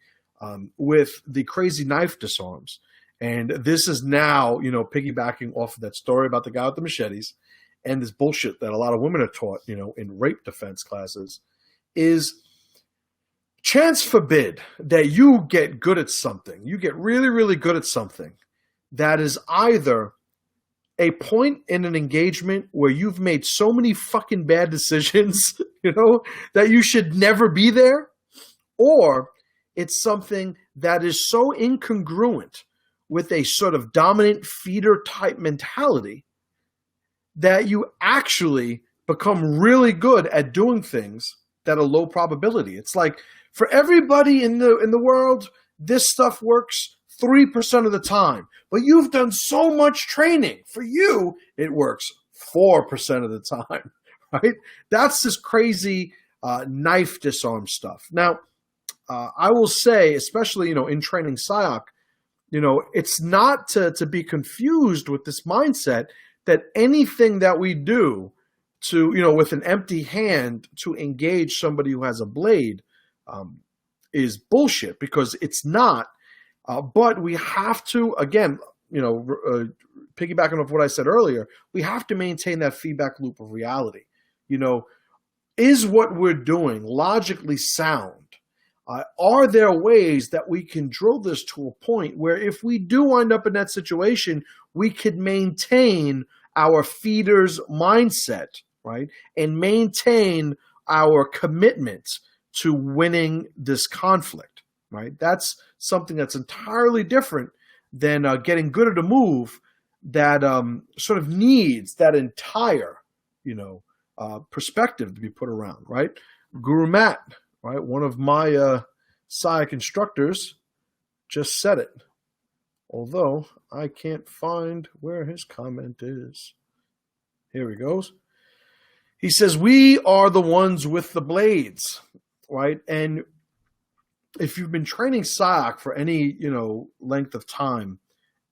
with the crazy knife disarms, and this is now, piggybacking off of that story about the guy with the machetes and this bullshit that a lot of women are taught, in rape defense classes, is chance forbid that you get good at something. You get really, really good at something that is either a point in an engagement where you've made so many fucking bad decisions, that you should never be there, or it's something that is so incongruent with a sort of dominant feeder type mentality that you actually become really good at doing things that are low probability. It's like, for everybody in the world, this stuff works 3% of the time, but you've done so much training. For you, it works 4% of the time, right? That's this crazy knife disarm stuff. Now, I will say, especially, in training SIOC, it's not to be confused with this mindset that anything that we do to, with an empty hand to engage somebody who has a blade is bullshit, because it's not. But we have to, again, piggybacking off what I said earlier, we have to maintain that feedback loop of reality. Is what we're doing logically sound? Are there ways that we can drill this to a point where if we do wind up in that situation, we could maintain our feeder's mindset, right? And maintain our commitment to winning this conflict, right? That's something that's entirely different than getting good at a move that sort of needs that entire, perspective to be put around, right? Guru Matt, right, one of my SIOC instructors, just said it. Although I can't find where his comment is. Here he goes. He says, we are the ones with the blades, right? And if you've been training SIOC for any, length of time,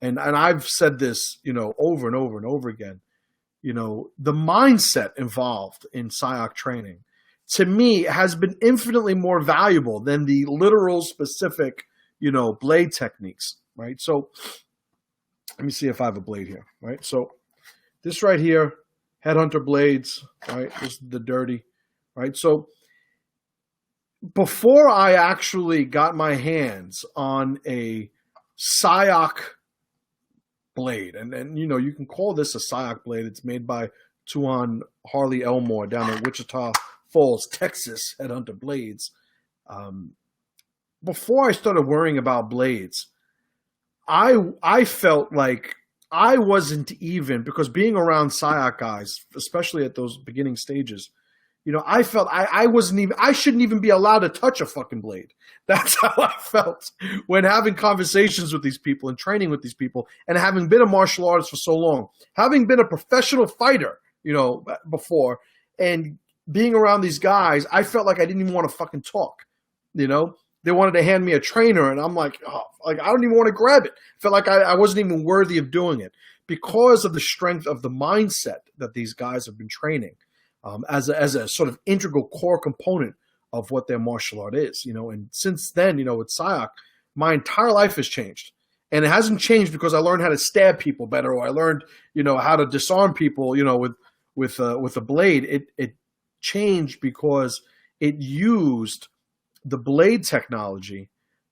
and I've said this, over and over and over again, the mindset involved in SIOC training, to me, has been infinitely more valuable than the literal specific, blade techniques, right? So let me see if I have a blade here, right? So this right here, headhunter blades, right? This is the dirty, right? So before I actually got my hands on a SIOC blade, and you can call this a SIOC blade. It's made by Tuan Harley Elmore down in Wichita Falls, Texas, Headhunter Blades. Before I started worrying about blades, I felt like I wasn't even, because being around SIOC guys, especially at those beginning stages, I felt I wasn't even, I shouldn't even be allowed to touch a fucking blade. That's how I felt when having conversations with these people and training with these people, and having been a martial artist for so long, having been a professional fighter, before, and being around these guys, I felt like I didn't even want to fucking talk. They wanted to hand me a trainer, and I'm like, I don't even want to grab it. I felt like I wasn't even worthy of doing it because of the strength of the mindset that these guys have been training. as a sort of integral core component of what their martial art is. And since then, with SIOC, my entire life has changed. And it hasn't changed because I learned how to stab people better, or I learned, how to disarm people, with a blade. It changed because it used the blade technology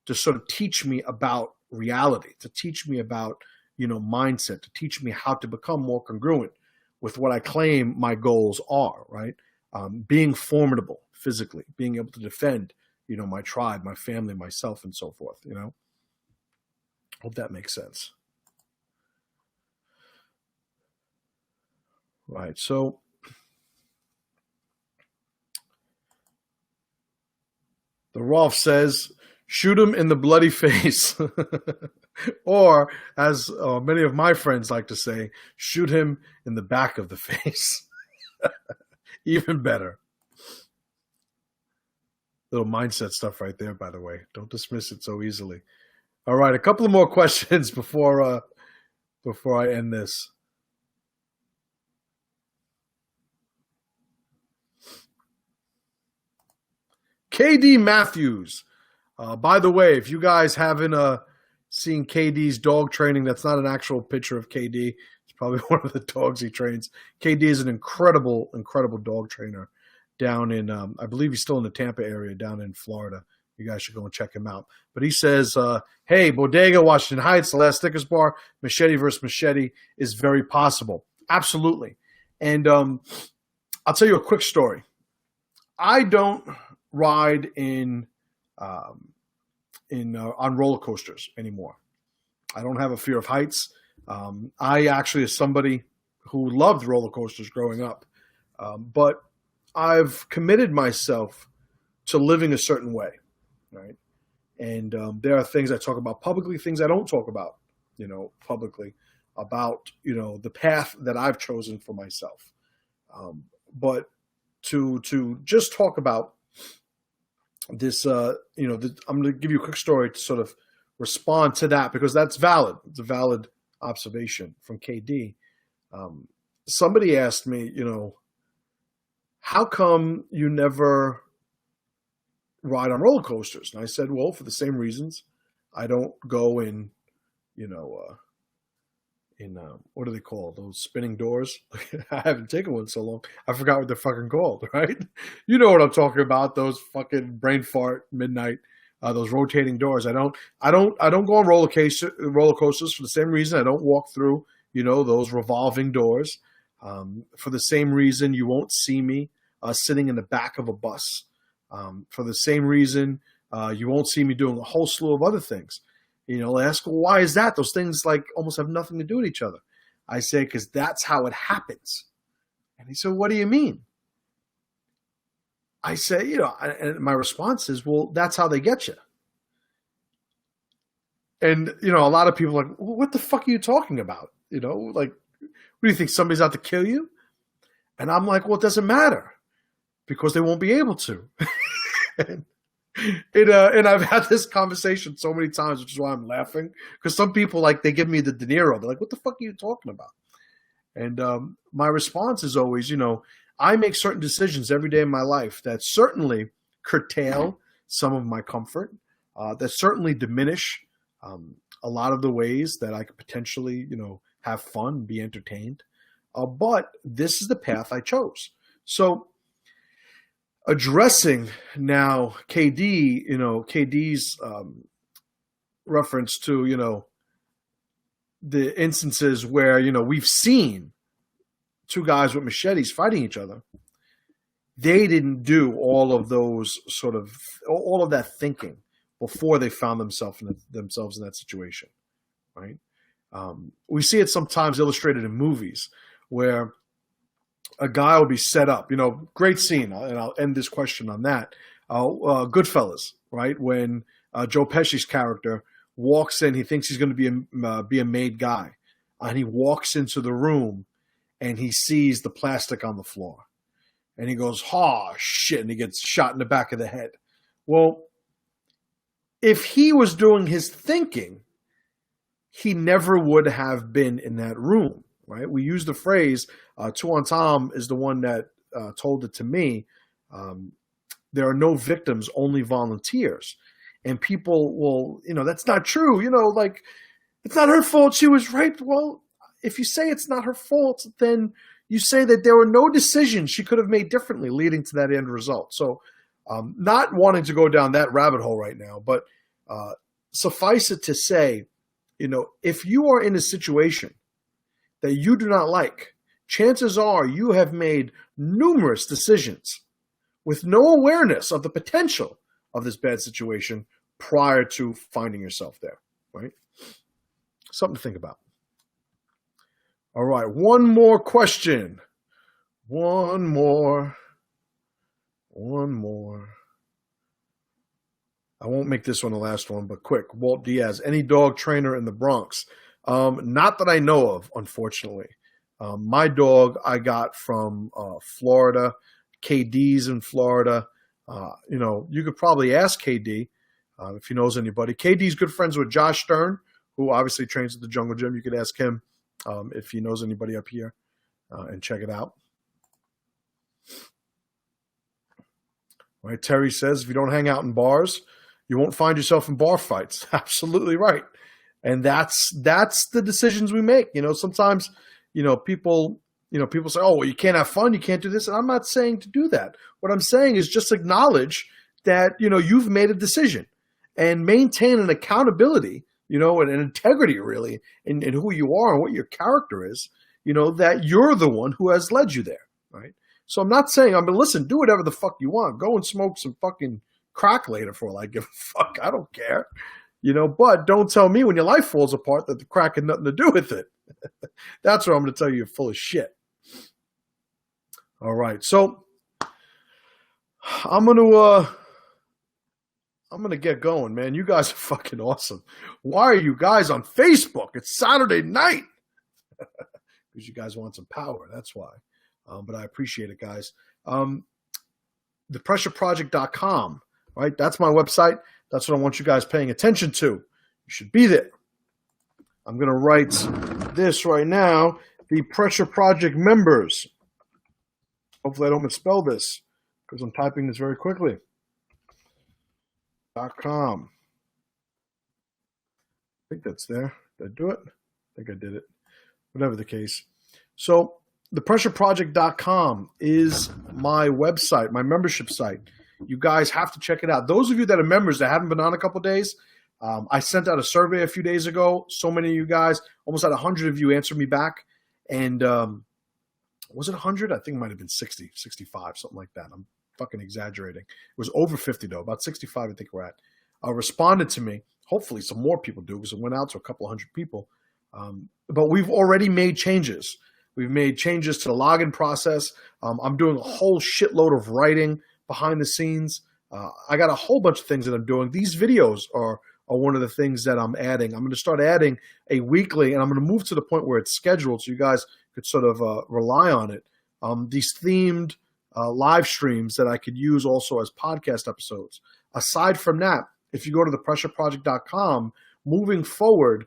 to sort of teach me about reality, to teach me about, mindset, to teach me how to become more congruent with what I claim my goals are, right? Being formidable physically, being able to defend, my tribe, my family, myself, and so forth, Hope that makes sense. Right, so the Rolf says, shoot him in the bloody face. Or, as many of my friends like to say, shoot him in the back of the face. Even better. Little mindset stuff right there, by the way. Don't dismiss it so easily. All right, a couple of more questions before I end this. KD Matthews. By the way, if you guys haven't seen KD's dog training, that's not an actual picture of KD. It's probably one of the dogs he trains. KD is an incredible, incredible dog trainer down in, I believe he's still in the Tampa area down in Florida. You guys should go and check him out. But he says, hey, Bodega, Washington Heights, the last Snickers bar, machete versus machete is very possible. Absolutely. And I'll tell you a quick story. I don't ride on roller coasters anymore. I don't have a fear of heights. I actually, as somebody who loved roller coasters growing up, but I've committed myself to living a certain way, right? And there are things I talk about publicly, things I don't talk about, publicly, about, the path that I've chosen for myself. But to just talk about this, I'm going to give you a quick story to sort of respond to that, because that's valid. It's a valid observation from KD. Somebody asked me, how come you never ride on roller coasters? And I said, well, for the same reasons. I don't go in, what do they call those spinning doors? I haven't taken one so long. I forgot what they're fucking called, right? You know what I'm talking about? Those fucking brain fart midnight, those rotating doors. I don't go on roller coasters for the same reason. I don't walk through, those revolving doors. For the same reason, you won't see me sitting in the back of a bus. For the same reason, you won't see me doing a whole slew of other things. They ask, well, why is that? Those things almost have nothing to do with each other. I say, because that's how it happens. And he said, what do you mean? I say, and my response is, well, that's how they get you. And, a lot of people are like, well, what the fuck are you talking about? What do you think, somebody's out to kill you? And I'm like, well, it doesn't matter, because they won't be able to. And I've had this conversation so many times, which is why I'm laughing, because some people, they give me the De Niro. They're like, what the fuck are you talking about? And my response is always, I make certain decisions every day in my life that certainly curtail some of my comfort, that certainly diminish a lot of the ways that I could potentially, have fun, be entertained. But this is the path I chose. So addressing now KD, KD's reference to, the instances where, we've seen two guys with machetes fighting each other. They didn't do all of that thinking before they found themselves in that situation, right? We see it sometimes illustrated in movies where a guy will be set up, great scene, and I'll end this question on that. Goodfellas, right? When Joe Pesci's character walks in, he thinks he's going to be a made guy, and he walks into the room and he sees the plastic on the floor, and he goes, "Oh shit!" and he gets shot in the back of the head. Well, if he was doing his thinking, he never would have been in that room. Right? We use the phrase, Tuan Tom is the one that told it to me, there are no victims, only volunteers. And people will, that's not true. Like, it's not her fault. She was raped. Well, if you say it's not her fault, then you say that there were no decisions she could have made differently leading to that end result. So not wanting to go down that rabbit hole right now, but suffice it to say, if you are in a situation that you do not like, chances are you have made numerous decisions with no awareness of the potential of this bad situation prior to finding yourself there, right? Something to think about. All right, one more question. One more. I won't make this one the last one, but quick. Walt Diaz, any dog trainer in the Bronx? Not that I know of, unfortunately. My dog I got from Florida. KD's in Florida. You could probably ask KD if he knows anybody. KD's good friends with Josh Stern, who obviously trains at the Jungle Gym. You could ask him if he knows anybody up here and check it out. All right, Terry says, if you don't hang out in bars, you won't find yourself in bar fights. Absolutely right. And that's the decisions we make. Sometimes, people say, oh, well, you can't have fun. You can't do this. And I'm not saying to do that. What I'm saying is just acknowledge that, you've made a decision and maintain an accountability, and an integrity really in who you are and what your character is, that you're the one who has led you there. Right. So I'm not saying, listen, do whatever the fuck you want. Go and smoke some fucking crack later for all I give a fuck. I don't care. But don't tell me when your life falls apart that the crack had nothing to do with it. That's what I'm going to tell you. You're full of shit. All right. So I'm going to get going, man. You guys are fucking awesome. Why are you guys on Facebook? It's Saturday night. Because you guys want some power. That's why. But I appreciate it, guys. ThePressureProject.com, right? That's my website. That's what I want you guys paying attention to. You should be there. I'm going to write this right now. The Pressure Project members. Hopefully I don't misspell this because I'm typing this very quickly. .com. I think that's there. Did I do it? I think I did it. Whatever the case. So thepressureproject.com is my website, my membership site. You guys have to check it out. Those of you that are members that haven't been on a couple of days, I sent out a survey a few days ago. So many of you guys, almost had 100 of you answered me back. And was it 100? I think it might have been 60, 65, something like that. I'm fucking exaggerating. It was over 50, though. About 65, I think we're at. Responded to me. Hopefully some more people do because it went out to a couple hundred people. But we've already made changes. We've made changes to the login process. I'm doing a whole shitload of writing behind the scenes. I got a whole bunch of things that I'm doing. These videos are one of the things that I'm adding. I'm going to start adding a weekly, and I'm going to move to the point where it's scheduled so you guys could sort of rely on it. These themed live streams that I could use also as podcast episodes. Aside from that, if you go to thepressureproject.com, moving forward,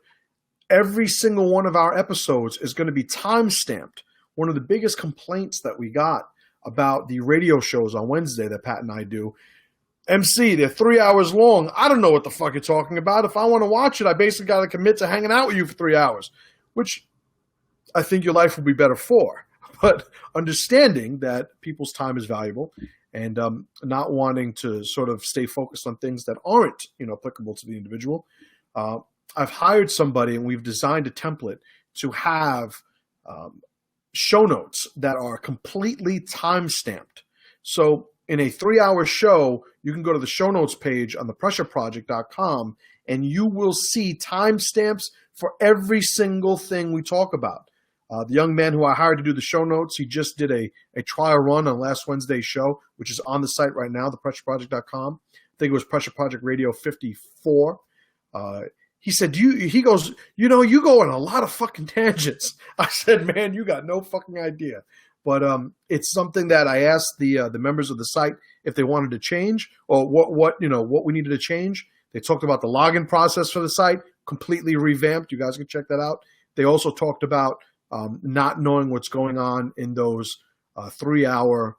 every single one of our episodes is going to be time-stamped. One of the biggest complaints that we got about the radio shows on Wednesday that Pat and I do, MC, they're 3 hours long. I don't know what the fuck you're talking about. If I want to watch it, I basically got to commit to hanging out with you for 3 hours, which I think your life will be better for. But understanding that people's time is valuable and not wanting to sort of stay focused on things that aren't, applicable to the individual, I've hired somebody and we've designed a template to have show notes that are completely time-stamped. So in a 3-hour show, you can go to the show notes page on thepressureproject.com and you will see timestamps for every single thing we talk about. The young man who I hired to do the show notes, he just did a trial run on last Wednesday's show, which is on the site right now, thepressureproject.com. I think it was Pressure Project Radio 54. He said, he goes, you go on a lot of fucking tangents. I said, man, you got no fucking idea. But it's something that I asked the members of the site if they wanted to change or what we needed to change. They talked about the login process for the site, completely revamped. You guys can check that out. They also talked about not knowing what's going on in those 3-hour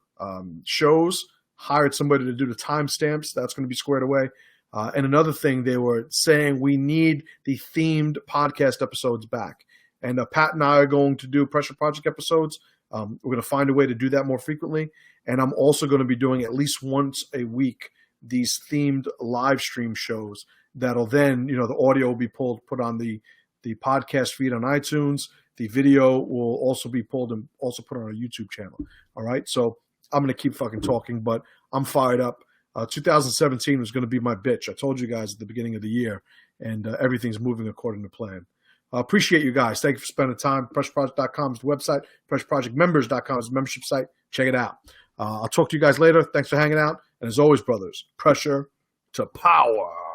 shows. Hired somebody to do the timestamps. That's going to be squared away. And another thing, they were saying we need the themed podcast episodes back. And Pat and I are going to do Pressure Project episodes. We're going to find a way to do that more frequently. And I'm also going to be doing at least once a week these themed live stream shows that'll then, the audio will be put on the podcast feed on iTunes. The video will also be pulled and also put on our YouTube channel. All right. So I'm going to keep fucking talking, but I'm fired up. 2017 was going to be my bitch. I told you guys at the beginning of the year, and everything's moving according to plan. Appreciate you guys. Thank you for spending time. PressureProject.com is the website. PressureProjectMembers.com is the membership site. Check it out. I'll talk to you guys later. Thanks for hanging out. And as always, brothers, pressure to power.